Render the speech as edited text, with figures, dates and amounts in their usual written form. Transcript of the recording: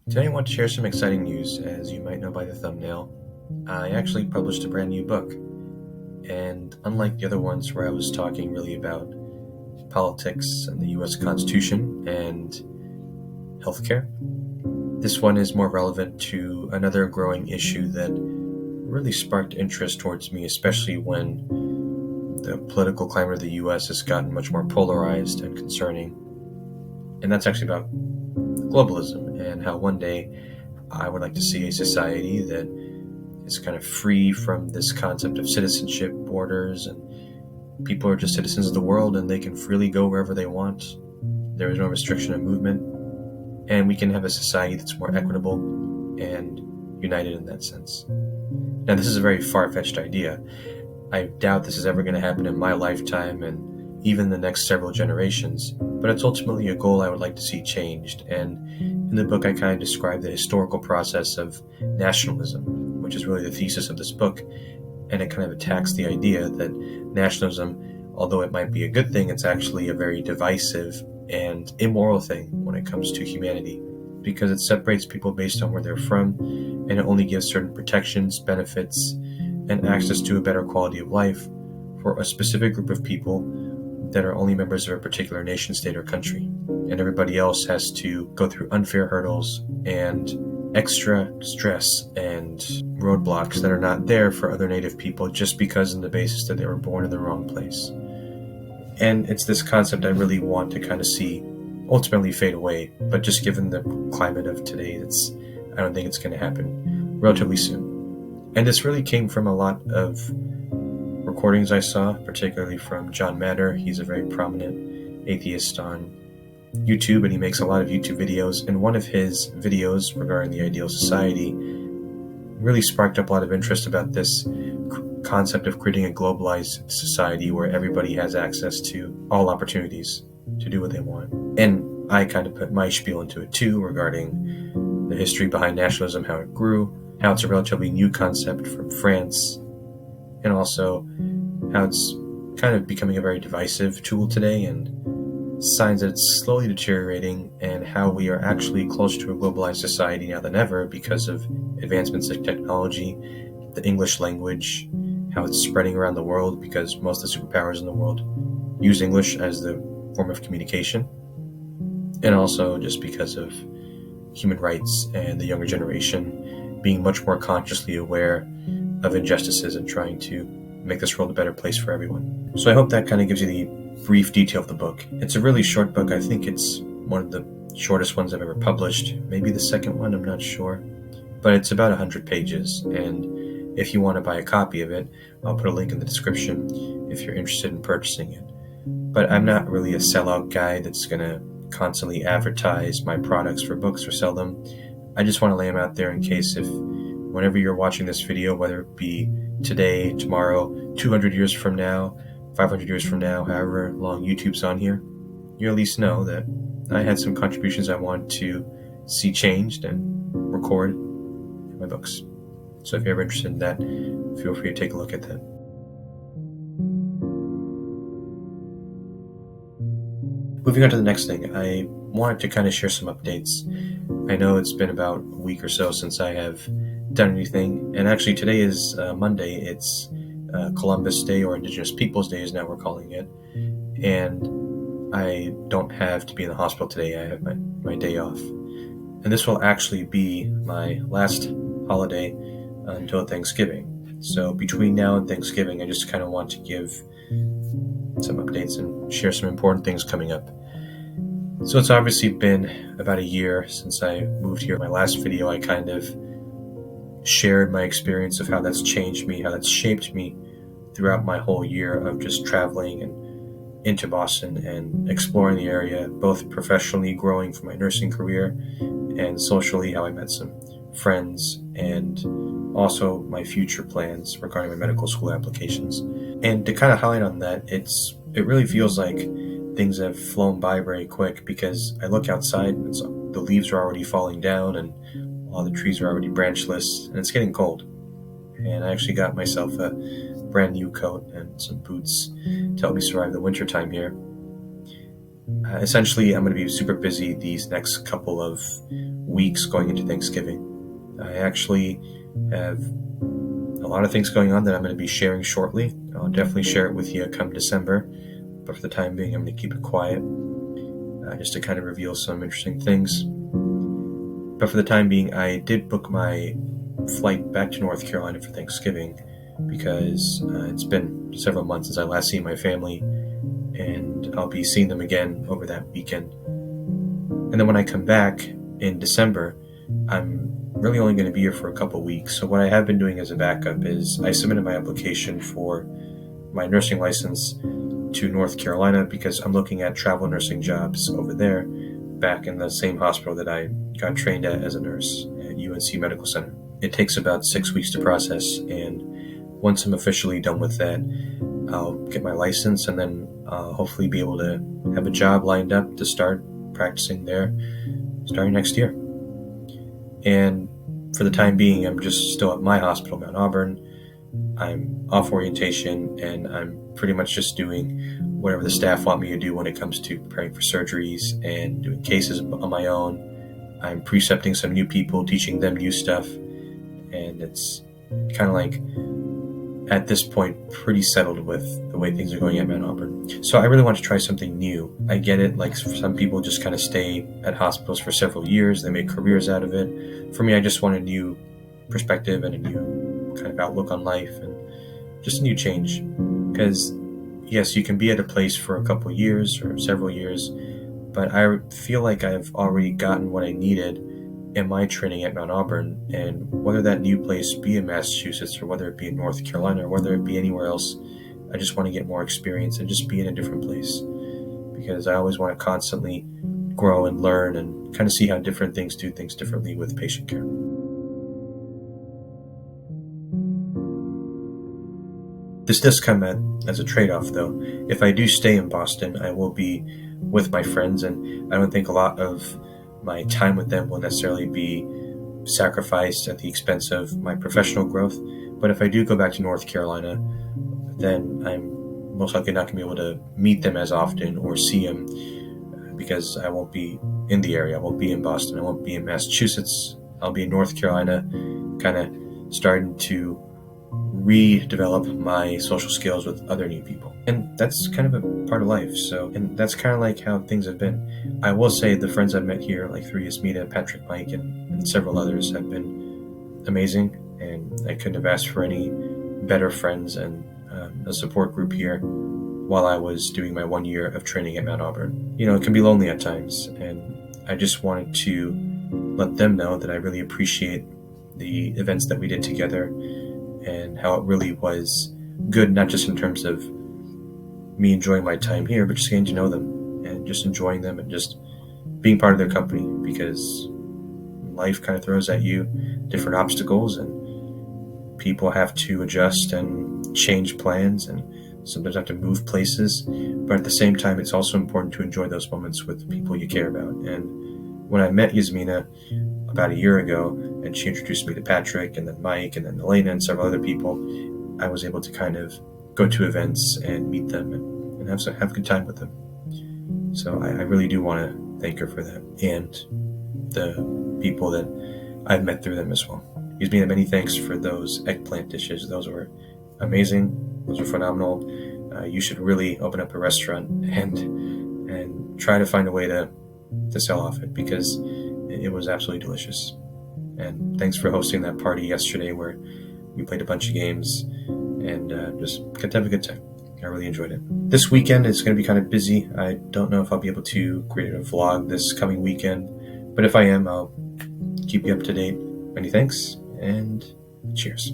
Today I want to share some exciting news. As you might know by the thumbnail, I actually published a brand new book. And unlike the other ones where I was talking really about politics and the US Constitution and healthcare, this one is more relevant to another growing issue that really sparked interest towards me, especially when the political climate of the US has gotten much more polarized and concerning. And that's actually about globalism and how one day I would like to see a society that is kind of free from this concept of citizenship borders, and people are just citizens of the world and they can freely go wherever they want. There is no restriction of movement, and we can have a society that's more equitable and united in that sense. Now, this is a very far-fetched idea. I doubt this is ever going to happen in my lifetime and even the next several generations, but it's ultimately a goal I would like to see changed. And in the book, I kind of describe the historical process of nationalism, which is really the thesis of this book, and it kind of attacks the idea that nationalism, although it might be a good thing, it's actually a very divisive and immoral thing when it comes to humanity, because it separates people based on where they're from, and it only gives certain protections, benefits, and access to a better quality of life for a specific group of people that are only members of a particular nation, state, or country. And everybody else has to go through unfair hurdles and extra stress and roadblocks that are not there for other native people just because on the basis that they were born in the wrong place. And it's this concept I really want to kind of see ultimately fade away, but just given the climate of today, I don't think it's going to happen relatively soon. And this really came from a lot of recordings I saw, particularly from John Matter. He's a very prominent atheist on YouTube, and he makes a lot of YouTube videos. And one of his videos regarding the ideal society really sparked up a lot of interest about this concept of creating a globalized society where everybody has access to all opportunities to do what they want. And I kind of put my spiel into it too, regarding the history behind nationalism, how it grew, how it's a relatively new concept from France, and also how it's kind of becoming a very divisive tool today, and signs that it's slowly deteriorating, and how we are actually closer to a globalized society now than ever because of advancements in technology, the English language, how it's spreading around the world because most of the superpowers in the world use English as the form of communication, and also just because of human rights and the younger generation being much more consciously aware of injustices and trying to make this world a better place for everyone. So I hope that kind of gives you the brief detail of the book. It's a really short book. I think it's one of the shortest ones I've ever published. Maybe the second one, I'm not sure. But it's about 100 pages, and if you want to buy a copy of it, I'll put a link in the description if you're interested in purchasing it. But I'm not really a sellout guy that's going to constantly advertise my products for books or sell them. I just want to lay them out there in case if whenever you're watching this video, whether it be today, tomorrow, 200 years from now, 500 years from now, however long YouTube's on here, you at least know that I had some contributions I want to see changed and record in my books. So if you're ever interested in that, feel free to take a look at that. Moving on to the next thing, I wanted to kind of share some updates. I know it's been about a week or so since I have done anything, and actually today is Monday. It's Columbus Day, or Indigenous Peoples Day as now we're calling it, and I don't have to be in the hospital today. I have my day off, and this will actually be my last holiday until Thanksgiving. So between now and Thanksgiving, I just kind of want to give some updates and share some important things coming up. So it's obviously been about a year since I moved here. My last video, I kind of shared my experience of how that's changed me, how that's shaped me throughout my whole year of just traveling and into Boston and exploring the area, both professionally growing for my nursing career and socially, how I met some friends, and also my future plans regarding my medical school applications. And to kind of highlight on that, it really feels like things have flown by very quick, because I look outside and the leaves are already falling down and all the trees are already branchless, and it's getting cold. And I actually got myself a brand new coat and some boots to help me survive the winter time here. Essentially, I'm going to be super busy these next couple of weeks going into Thanksgiving. I actually have a lot of things going on that I'm going to be sharing shortly. I'll definitely share it with you come December, but for the time being, I'm going to keep it quiet, just to kind of reveal some interesting things. But for the time being, I did book my flight back to North Carolina for Thanksgiving because it's been several months since I last seen my family, and I'll be seeing them again over that weekend. And then when I come back in December, I'm really only going to be here for a couple weeks. So what I have been doing as a backup is I submitted my application for my nursing license to North Carolina because I'm looking at travel nursing jobs over there, back in the same hospital that I got trained at as a nurse at UNC Medical Center. It takes about 6 weeks to process, and once I'm officially done with that, I'll get my license and then hopefully be able to have a job lined up to start practicing there starting next year. And for the time being, I'm just still at my hospital, Mount Auburn. I'm off orientation, and I'm pretty much just doing whatever the staff want me to do when it comes to preparing for surgeries and doing cases on my own. I'm precepting some new people, teaching them new stuff, and it's kind of like, at this point, pretty settled with the way things are going at Mount Auburn. So I really want to try something new. I get it, like some people just kind of stay at hospitals for several years, they make careers out of it. For me, I just want a new perspective and a new kind of outlook on life and just a new change. Because yes, you can be at a place for a couple years or several years, but I feel like I've already gotten what I needed in my training at Mount Auburn, and whether that new place be in Massachusetts or whether it be in North Carolina or whether it be anywhere else, I just want to get more experience and just be in a different place, because I always want to constantly grow and learn and kind of see how different things do things differently with patient care. This does come as a trade-off, though. If I do stay in Boston, I will be with my friends, and I don't think a lot of my time with them will necessarily be sacrificed at the expense of my professional growth. But if I do go back to North Carolina, then I'm most likely not going to be able to meet them as often or see them, because I won't be in the area. I won't be in Boston. I won't be in Massachusetts. I'll be in North Carolina, kind of starting to redevelop my social skills with other new people. And that's kind of a part of life. And that's kind of like how things have been. I will say the friends I've met here, like through Yasmina, Patrick, Mike, and several others, have been amazing. And I couldn't have asked for any better friends and a support group here while I was doing my 1 year of training at Mount Auburn. It can be lonely at times, and I just wanted to let them know that I really appreciate the events that we did together and how it really was good, not just in terms of me enjoying my time here, but just getting to know them and just enjoying them and just being part of their company, because life kind of throws at you different obstacles and people have to adjust and change plans and sometimes have to move places. But at the same time, it's also important to enjoy those moments with the people you care about. And when I met Yasmina about a year ago, and she introduced me to Patrick and then Mike and then Elena and several other people, I was able to kind of go to events and meet them and have a good time with them. So I really do want to thank her for that, and the people that I've met through them as well. Yasmina, many thanks for those eggplant dishes. Those were amazing. Those were phenomenal. You should really open up a restaurant and try to find a way to sell off it, because it was absolutely delicious. And thanks for hosting that party yesterday where we played a bunch of games and just got to have a good time. I really enjoyed it. This weekend is going to be kind of busy. I don't know if I'll be able to create a vlog this coming weekend, but if I am, I'll keep you up to date. Many thanks, and cheers.